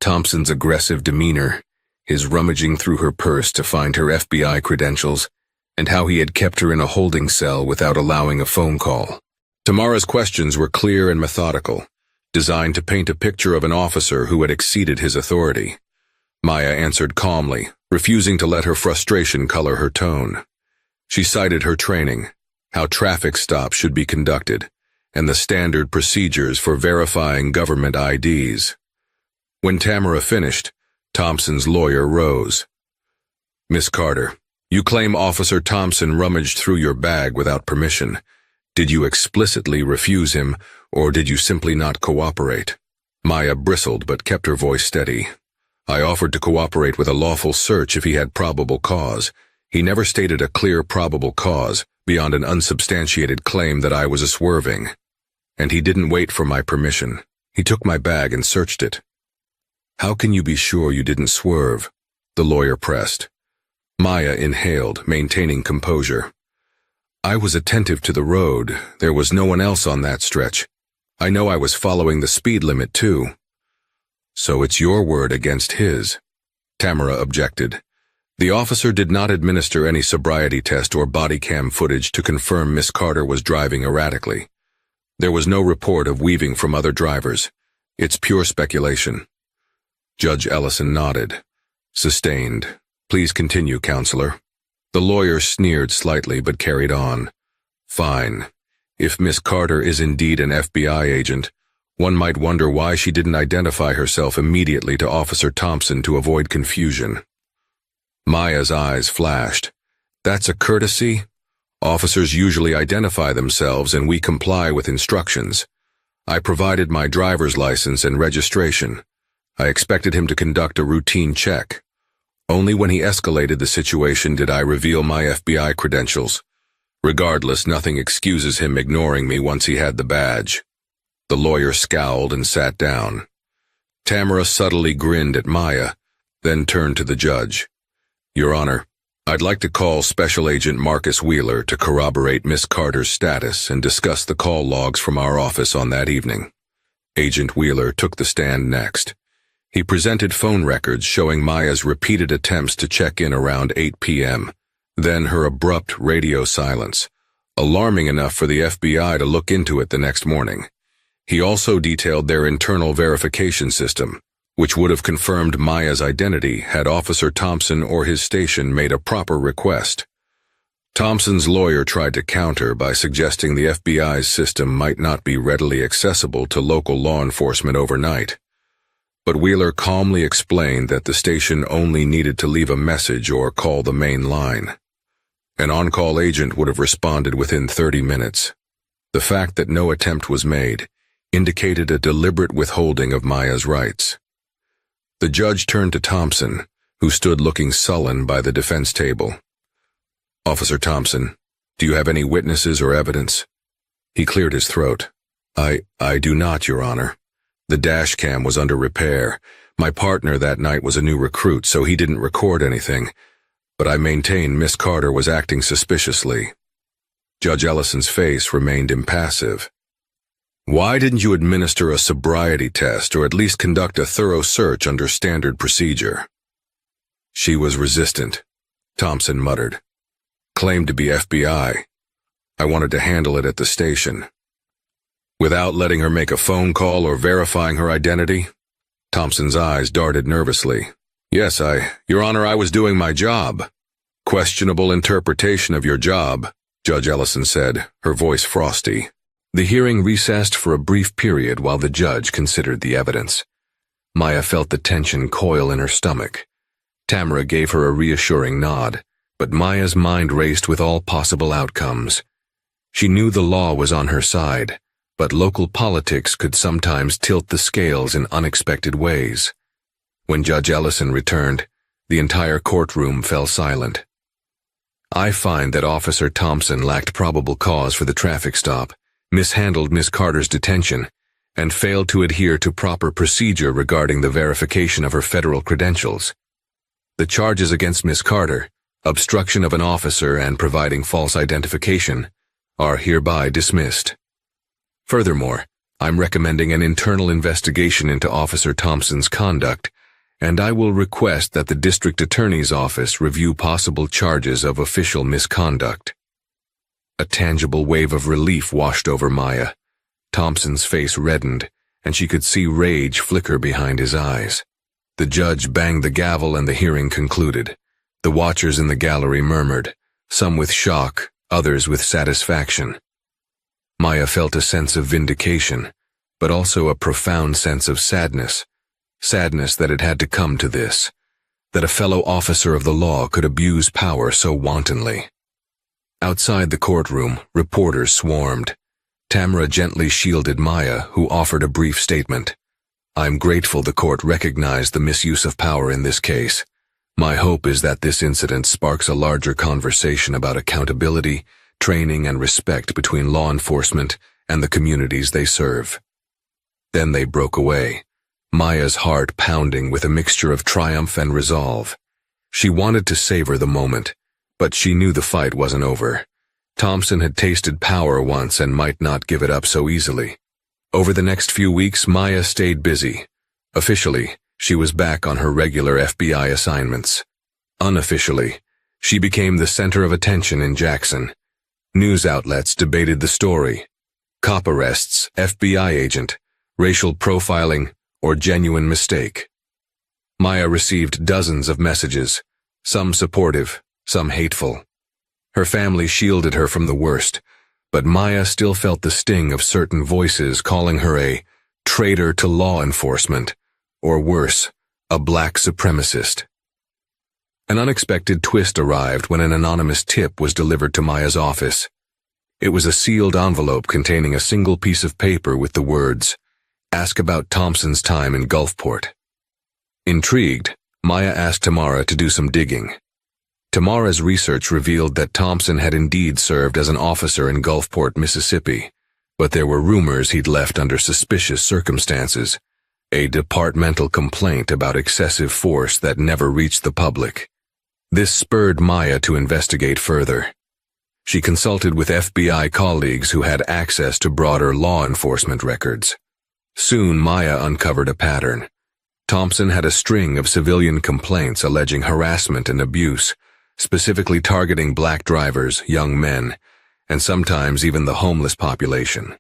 Thompson's aggressive demeanor, his rummaging through her purse to find her FBI credentials, and how he had kept her in a holding cell without allowing a phone call. Tamara's questions were clear and methodical, designed to paint a picture of an officer who had exceeded his authority. Maya answered calmly, refusing to let her frustration color her tone. She cited her training, how traffic stops should be conducted, and the standard procedures for verifying government IDs. When Tamara finished, Thompson's lawyer rose. Miss Carter, you claim Officer Thompson rummaged through your bag without permission. Did you explicitly refuse him, or did you simply not cooperate? Maya bristled but kept her voice steady. I offered to cooperate with a lawful search if he had probable cause. He never stated a clear probable cause, beyond an unsubstantiated claim that I was a swerving. And he didn't wait for my permission. He took my bag and searched it. How can you be sure you didn't swerve? The lawyer pressed. Maya inhaled, maintaining composure. I was attentive to the road. There was no one else on that stretch. I know I was following the speed limit too. So it's your word against his. Tamara objected. The officer did not administer any sobriety test or body cam footage to confirm Miss Carter was driving erratically. There was no report of weaving from other drivers. It's pure speculation. Judge Ellison nodded. Sustained. Please continue, counselor. The lawyer sneered slightly but carried on. Fine. If Miss Carter is indeed an FBI agent, one might wonder why she didn't identify herself immediately to Officer Thompson to avoid confusion. Maya's eyes flashed. That's a courtesy? Officers usually identify themselves and we comply with instructions. I provided my driver's license and registration. I expected him to conduct a routine check. Only when he escalated the situation did I reveal my FBI credentials. Regardless, nothing excuses him ignoring me once he had the badge. The lawyer scowled and sat down. Tamara subtly grinned at Maya, then turned to the judge. Your Honor, I'd like to call Special Agent Marcus Wheeler to corroborate Miss Carter's status and discuss the call logs from our office on that evening. Agent Wheeler took the stand next. He presented phone records showing Maya's repeated attempts to check in around 8 p.m., then her abrupt radio silence, alarming enough for the FBI to look into it the next morning. He also detailed their internal verification system, which would have confirmed Maya's identity had Officer Thompson or his station made a proper request. Thompson's lawyer tried to counter by suggesting the FBI's system might not be readily accessible to local law enforcement overnight. But Wheeler calmly explained that the station only needed to leave a message or call the main line. An on-call agent would have responded within 30 minutes. The fact that no attempt was made indicated a deliberate withholding of Maya's rights. The judge turned to Thompson, who stood looking sullen by the defense table. Officer Thompson, do you have any witnesses or evidence? He cleared his throat. I do not, Your Honor. The dash cam was under repair. My partner that night was a new recruit, so he didn't record anything. But I maintain Miss Carter was acting suspiciously. Judge Ellison's face remained impassive. Why didn't you administer a sobriety test or at least conduct a thorough search under standard procedure? She was resistant, Thompson muttered. Claimed to be FBI. I wanted to handle it at the station. Without letting her make a phone call or verifying her identity? Thompson's eyes darted nervously. Yes, Your Honor, I was doing my job. Questionable interpretation of your job, Judge Ellison said, her voice frosty. The hearing recessed for a brief period while the judge considered the evidence. Maya felt the tension coil in her stomach. Tamara gave her a reassuring nod, but Maya's mind raced with all possible outcomes. She knew the law was on her side, but local politics could sometimes tilt the scales in unexpected ways. When Judge Ellison returned, the entire courtroom fell silent. I find that Officer Thompson lacked probable cause for the traffic stop, mishandled Miss Carter's detention, and failed to adhere to proper procedure regarding the verification of her federal credentials. The charges against Miss Carter, obstruction of an officer and providing false identification, are hereby dismissed. Furthermore, I'm recommending an internal investigation into Officer Thompson's conduct, and I will request that the District Attorney's Office review possible charges of official misconduct. A tangible wave of relief washed over Maya. Thompson's face reddened, and she could see rage flicker behind his eyes. The judge banged the gavel and the hearing concluded. The watchers in the gallery murmured, some with shock, others with satisfaction. Maya felt a sense of vindication, but also a profound sense of sadness. Sadness that it had to come to this, that a fellow officer of the law could abuse power so wantonly. Outside the courtroom, reporters swarmed. Tamara gently shielded Maya, who offered a brief statement. I'm grateful the court recognized the misuse of power in this case. My hope is that this incident sparks a larger conversation about accountability, training, and respect between law enforcement and the communities they serve." Then they broke away, Maya's heart pounding with a mixture of triumph and resolve. She wanted to savor the moment, but she knew the fight wasn't over. Thompson had tasted power once and might not give it up so easily. Over the next few weeks, Maya stayed busy. Officially, she was back on her regular FBI assignments. Unofficially, she became the center of attention in Jackson. News outlets debated the story. Cop arrests, FBI agent, racial profiling, or genuine mistake. Maya received dozens of messages, some supportive, some hateful. Her family shielded her from the worst, but Maya still felt the sting of certain voices calling her a traitor to law enforcement, or worse, a black supremacist. An unexpected twist arrived when an anonymous tip was delivered to Maya's office. It was a sealed envelope containing a single piece of paper with the words, "Ask about Thompson's time in Gulfport." Intrigued, Maya asked Tamara to do some digging. Tamara's research revealed that Thompson had indeed served as an officer in Gulfport, Mississippi, but there were rumors he'd left under suspicious circumstances, a departmental complaint about excessive force that never reached the public. This spurred Maya to investigate further. She consulted with FBI colleagues who had access to broader law enforcement records. Soon Maya uncovered a pattern. Thompson had a string of civilian complaints alleging harassment and abuse, specifically targeting black drivers, young men, and sometimes even the homeless population.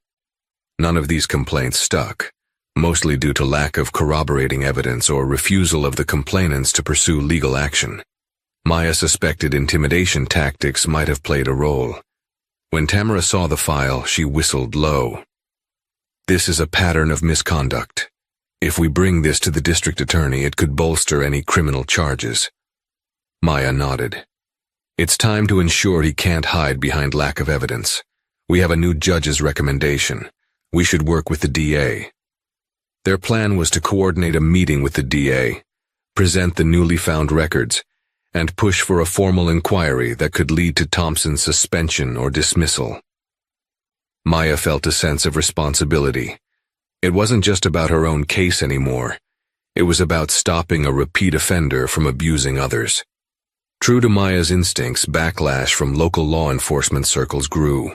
None of these complaints stuck, mostly due to lack of corroborating evidence or refusal of the complainants to pursue legal action. Maya suspected intimidation tactics might have played a role. When Tamara saw the file, she whistled low. "This is a pattern of misconduct. If we bring this to the district attorney, it could bolster any criminal charges." Maya nodded. "It's time to ensure he can't hide behind lack of evidence. We have a new judge's recommendation. We should work with the DA." Their plan was to coordinate a meeting with the DA, present the newly found records, and push for a formal inquiry that could lead to Thompson's suspension or dismissal. Maya felt a sense of responsibility. It wasn't just about her own case anymore. It was about stopping a repeat offender from abusing others. True to Maya's instincts, backlash from local law enforcement circles grew.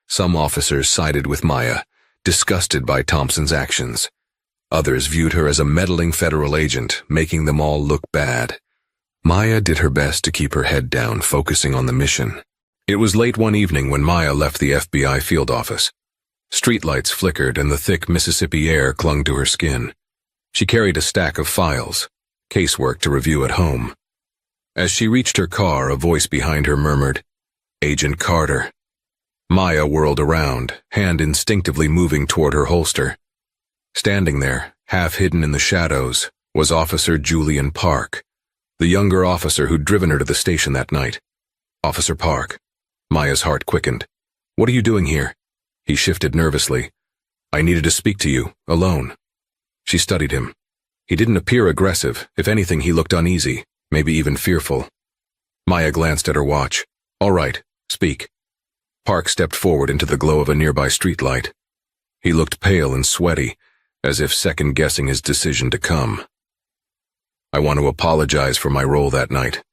Some officers sided with Maya, disgusted by Thompson's actions. Others viewed her as a meddling federal agent, making them all look bad. Maya did her best to keep her head down, focusing on the mission. It was late one evening when Maya left the FBI field office. Streetlights flickered and the thick Mississippi air clung to her skin. She carried a stack of files, casework to review at home. As she reached her car, a voice behind her murmured, "Agent Carter." Maya whirled around, hand instinctively moving toward her holster. Standing there, half hidden in the shadows, was Officer Julian Park, the younger officer who'd driven her to the station that night. "Officer Park." Maya's heart quickened. "What are you doing here?" He shifted nervously. "I needed to speak to you, alone." She studied him. He didn't appear aggressive. If anything, he looked uneasy, maybe even fearful. Maya glanced at her watch. "All right, speak." Park stepped forward into the glow of a nearby streetlight. He looked pale and sweaty, as if second-guessing his decision to come. "I want to apologize for my role that night.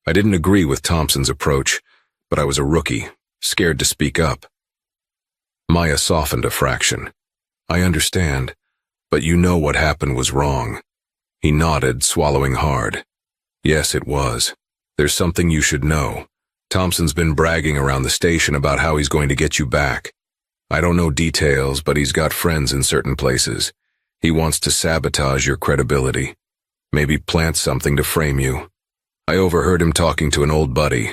I didn't agree with Thompson's approach, but I was a rookie, scared to speak up." Maya softened a fraction. "I understand, but you know what happened was wrong." He nodded, swallowing hard. "Yes, it was. There's something you should know. Thompson's been bragging around the station about how he's going to get you back. I don't know details, but he's got friends in certain places. He wants to sabotage your credibility. Maybe plant something to frame you. I overheard him talking to an old buddy.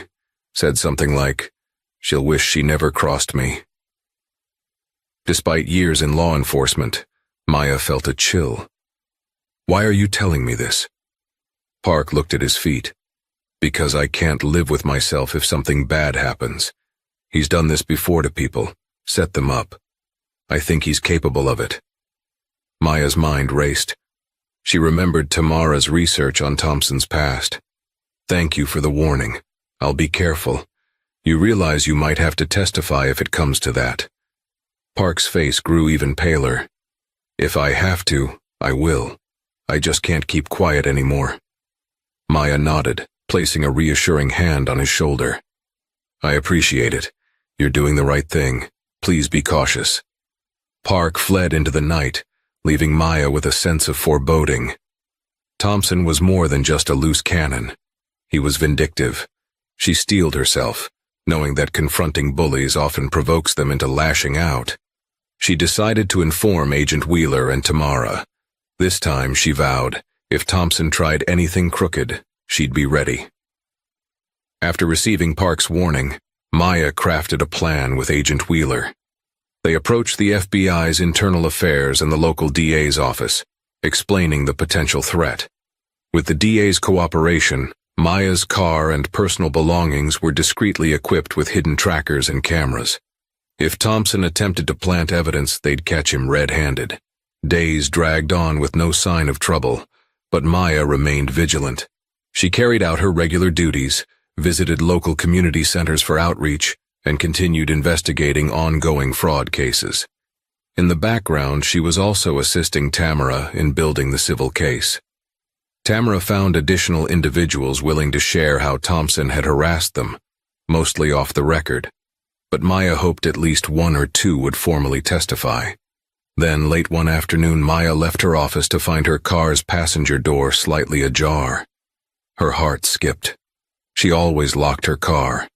Said something like, 'She'll wish she never crossed me.'" Despite years in law enforcement, Maya felt a chill. "Why are you telling me this?" Park looked at his feet. "Because I can't live with myself if something bad happens. He's done this before to people, set them up. I think he's capable of it." Maya's mind raced. She remembered Tamara's research on Thompson's past. Thank you for the warning. I'll be careful. You realize you might have to testify if it comes to that. Park's face grew even paler. If I have to, I will. I just can't keep quiet anymore. Maya nodded, placing a reassuring hand on his shoulder. I appreciate it. You're doing the right thing. Please be cautious. Park fled into the night, leaving Maya with a sense of foreboding. Thompson was more than just a loose cannon. He was vindictive. She steeled herself, knowing that confronting bullies often provokes them into lashing out. She decided to inform Agent Wheeler and Tamara. This time, she vowed, if Thompson tried anything crooked, she'd be ready. After receiving Park's warning, Maya crafted a plan with Agent Wheeler. They approached the FBI's internal affairs and the local DA's office, explaining the potential threat. With the DA's cooperation, Maya's car and personal belongings were discreetly equipped with hidden trackers and cameras. If Thompson attempted to plant evidence, they'd catch him red-handed. Days dragged on with no sign of trouble, but Maya remained vigilant. She carried out her regular duties, visited local community centers for outreach, and continued investigating ongoing fraud cases. In the background, she was also assisting Tamara in building the civil case. Tamara found additional individuals willing to share how Thompson had harassed them, mostly off the record, but Maya hoped at least one or two would formally testify. Then, late one afternoon, Maya left her office to find her car's passenger door slightly ajar. Her heart skipped. She always locked her car.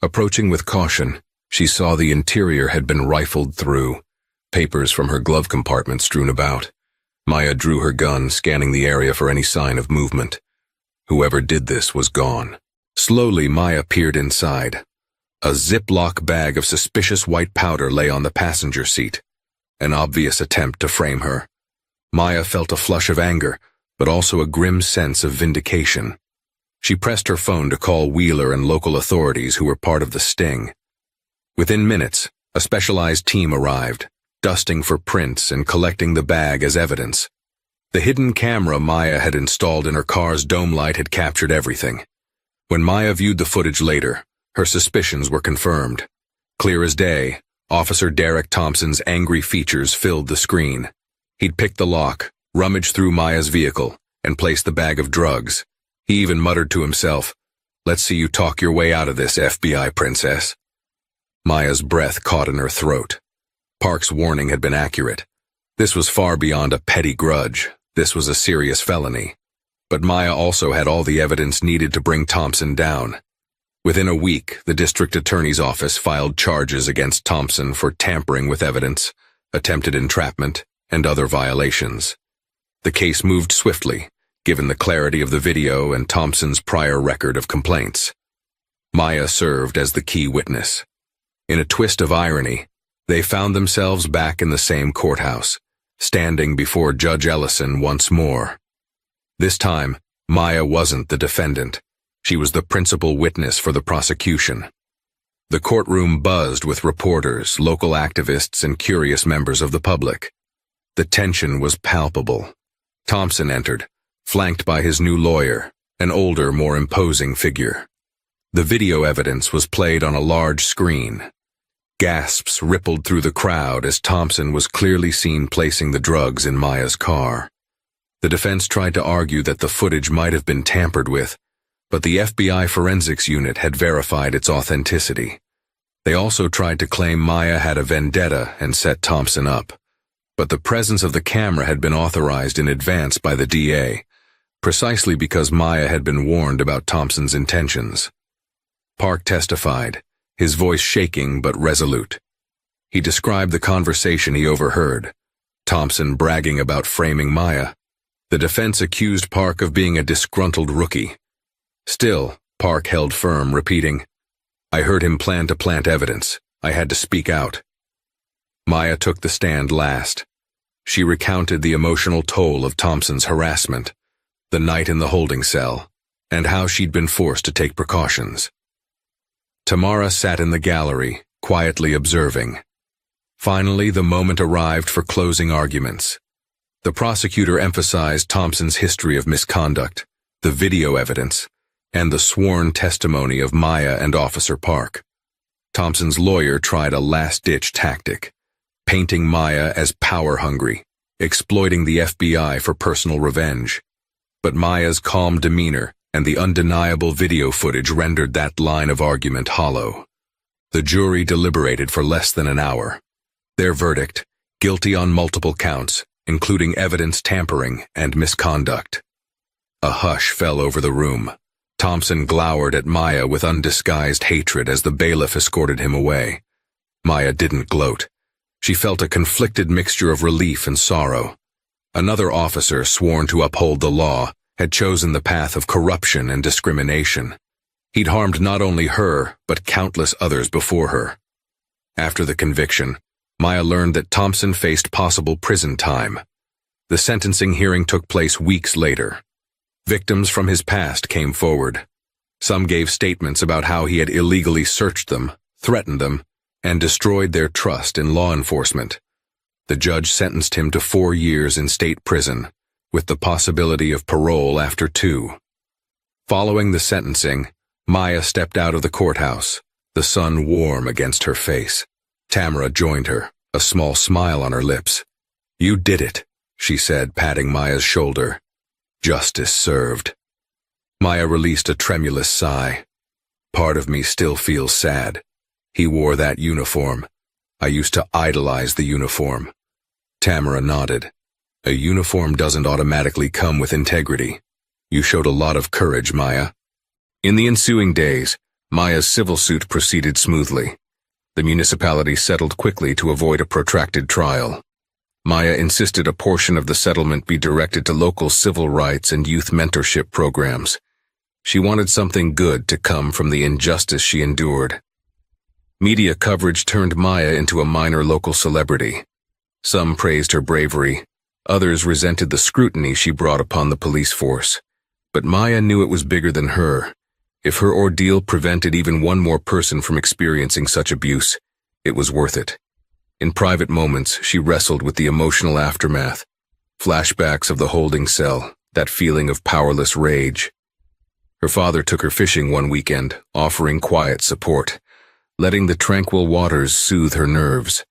Approaching with caution, she saw the interior had been rifled through, papers from her glove compartment strewn about. Maya drew her gun, scanning the area for any sign of movement. Whoever did this was gone. Slowly, Maya peered inside. A Ziploc bag of suspicious white powder lay on the passenger seat, an obvious attempt to frame her. Maya felt a flush of anger, but also a grim sense of vindication. She pressed her phone to call Wheeler and local authorities who were part of the sting. Within minutes, a specialized team arrived, dusting for prints and collecting the bag as evidence. The hidden camera Maya had installed in her car's dome light had captured everything. When Maya viewed the footage later, her suspicions were confirmed. Clear as day, Officer Derek Thompson's angry features filled the screen. He'd picked the lock, rummaged through Maya's vehicle, and placed the bag of drugs. He even muttered to himself, "Let's see you talk your way out of this, FBI princess." Maya's breath caught in her throat. Park's warning had been accurate. This was far beyond a petty grudge. This was a serious felony. But Maya also had all the evidence needed to bring Thompson down. Within a week, the district attorney's office filed charges against Thompson for tampering with evidence, attempted entrapment, and other violations. The case moved swiftly, given the clarity of the video and Thompson's prior record of complaints. Maya served as the key witness. In a twist of irony, they found themselves back in the same courthouse, standing before Judge Ellison once more. This time, Maya wasn't the defendant. She was the principal witness for the prosecution. The courtroom buzzed with reporters, local activists, and curious members of the public. The tension was palpable. Thompson entered, flanked by his new lawyer, an older, more imposing figure. The video evidence was played on a large screen. Gasps rippled through the crowd as Thompson was clearly seen placing the drugs in Maya's car. The defense tried to argue that the footage might have been tampered with, but the FBI forensics unit had verified its authenticity. They also tried to claim Maya had a vendetta and set Thompson up, but the presence of the camera had been authorized in advance by the DA, precisely because Maya had been warned about Thompson's intentions. Park testified, his voice shaking but resolute. He described the conversation he overheard, Thompson bragging about framing Maya. The defense accused Park of being a disgruntled rookie. Still, Park held firm, repeating, "I heard him plan to plant evidence. I had to speak out." Maya took the stand last. She recounted the emotional toll of Thompson's harassment, the night in the holding cell, and how she'd been forced to take precautions. Tamara sat in the gallery, quietly observing. Finally, the moment arrived for closing arguments. The prosecutor emphasized Thompson's history of misconduct, the video evidence, and the sworn testimony of Maya and Officer Park. Thompson's lawyer tried a last-ditch tactic, painting Maya as power-hungry, exploiting the FBI for personal revenge. But Maya's calm demeanor and the undeniable video footage rendered that line of argument hollow. The jury deliberated for less than an hour. Their verdict, guilty on multiple counts, including evidence tampering and misconduct. A hush fell over the room. Thompson glowered at Maya with undisguised hatred as the bailiff escorted him away. Maya didn't gloat. She felt a conflicted mixture of relief and sorrow. Another officer sworn to uphold the law had chosen the path of corruption and discrimination. He'd harmed not only her, but countless others before her. After the conviction, Maya learned that Thompson faced possible prison time. The sentencing hearing took place weeks later. Victims from his past came forward. Some gave statements about how he had illegally searched them, threatened them, and destroyed their trust in law enforcement. The judge sentenced him to 4 years in state prison, with the possibility of parole after 2. Following the sentencing, Maya stepped out of the courthouse, the sun warm against her face. Tamara joined her, a small smile on her lips. "You did it," she said, patting Maya's shoulder. "Justice served." Maya released a tremulous sigh. "Part of me still feels sad. He wore that uniform. I used to idolize the uniform." Tamara nodded. "A uniform doesn't automatically come with integrity. You showed a lot of courage, Maya." In the ensuing days, Maya's civil suit proceeded smoothly. The municipality settled quickly to avoid a protracted trial. Maya insisted a portion of the settlement be directed to local civil rights and youth mentorship programs. She wanted something good to come from the injustice she endured. Media coverage turned Maya into a minor local celebrity. Some praised her bravery, others resented the scrutiny she brought upon the police force. But Maya knew it was bigger than her. If her ordeal prevented even one more person from experiencing such abuse, it was worth it. In private moments, she wrestled with the emotional aftermath, flashbacks of the holding cell, that feeling of powerless rage. Her father took her fishing one weekend, offering quiet support, letting the tranquil waters soothe her nerves.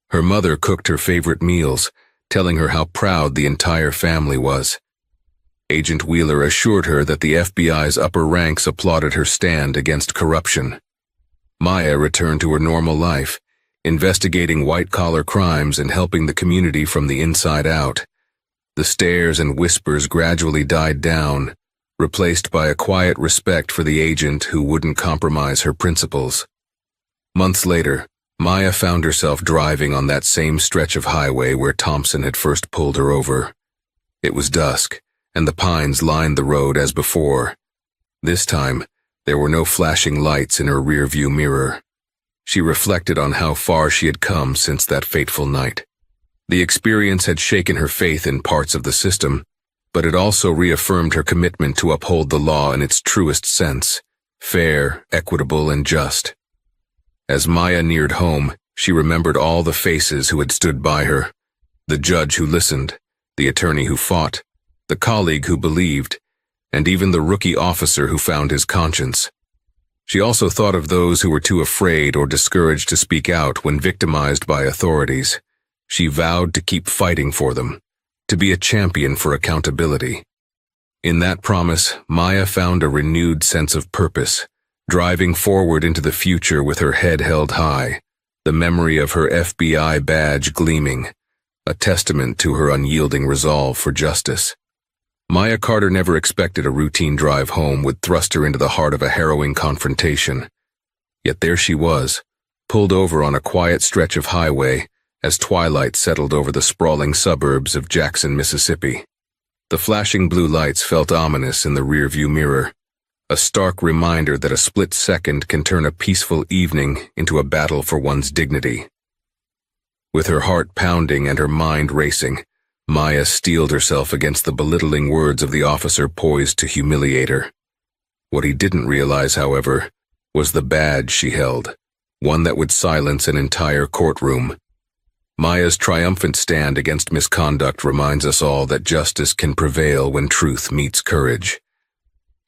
Her mother cooked her favorite meals, telling her how proud the entire family was. Agent Wheeler assured her that the FBI's upper ranks applauded her stand against corruption. Maya returned to her normal life, investigating white-collar crimes and helping the community from the inside out. The stares and whispers gradually died down, replaced by a quiet respect for the agent who wouldn't compromise her principles. Months later, Maya found herself driving on that same stretch of highway where Thompson had first pulled her over. It was dusk, and the pines lined the road as before. This time, there were no flashing lights in her rearview mirror. She reflected on how far she had come since that fateful night. The experience had shaken her faith in parts of the system, but it also reaffirmed her commitment to uphold the law in its truest sense, fair, equitable, and just. As Maya neared home, she remembered all the faces who had stood by her, the judge who listened, the attorney who fought, the colleague who believed, and even the rookie officer who found his conscience. She also thought of those who were too afraid or discouraged to speak out when victimized by authorities. She vowed to keep fighting for them, to be a champion for accountability. In that promise, Maya found a renewed sense of purpose, driving forward into the future with her head held high, the memory of her FBI badge gleaming, a testament to her unyielding resolve for justice. Maya Carter never expected a routine drive home would thrust her into the heart of a harrowing confrontation. Yet there she was, pulled over on a quiet stretch of highway as twilight settled over the sprawling suburbs of Jackson, Mississippi. The flashing blue lights felt ominous in the rearview mirror, a stark reminder that a split second can turn a peaceful evening into a battle for one's dignity. With her heart pounding and her mind racing, Maya steeled herself against the belittling words of the officer poised to humiliate her. What he didn't realize, however, was the badge she held, one that would silence an entire courtroom. Maya's triumphant stand against misconduct reminds us all that justice can prevail when truth meets courage.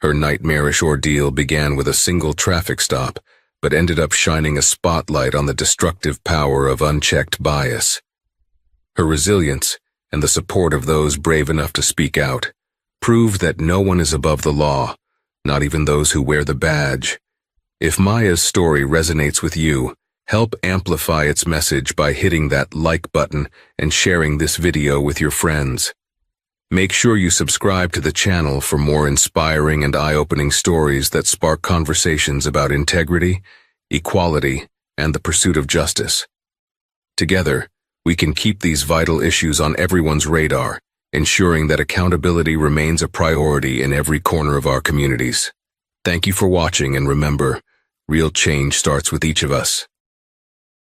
Her nightmarish ordeal began with a single traffic stop, but ended up shining a spotlight on the destructive power of unchecked bias. Her resilience, and the support of those brave enough to speak out, proved that no one is above the law, not even those who wear the badge. If Maya's story resonates with you, help amplify its message by hitting that like button and sharing this video with your friends. Make sure you subscribe to the channel for more inspiring and eye-opening stories that spark conversations about integrity, equality, and the pursuit of justice. Together, we can keep these vital issues on everyone's radar, ensuring that accountability remains a priority in every corner of our communities. Thank you for watching, and remember, real change starts with each of us.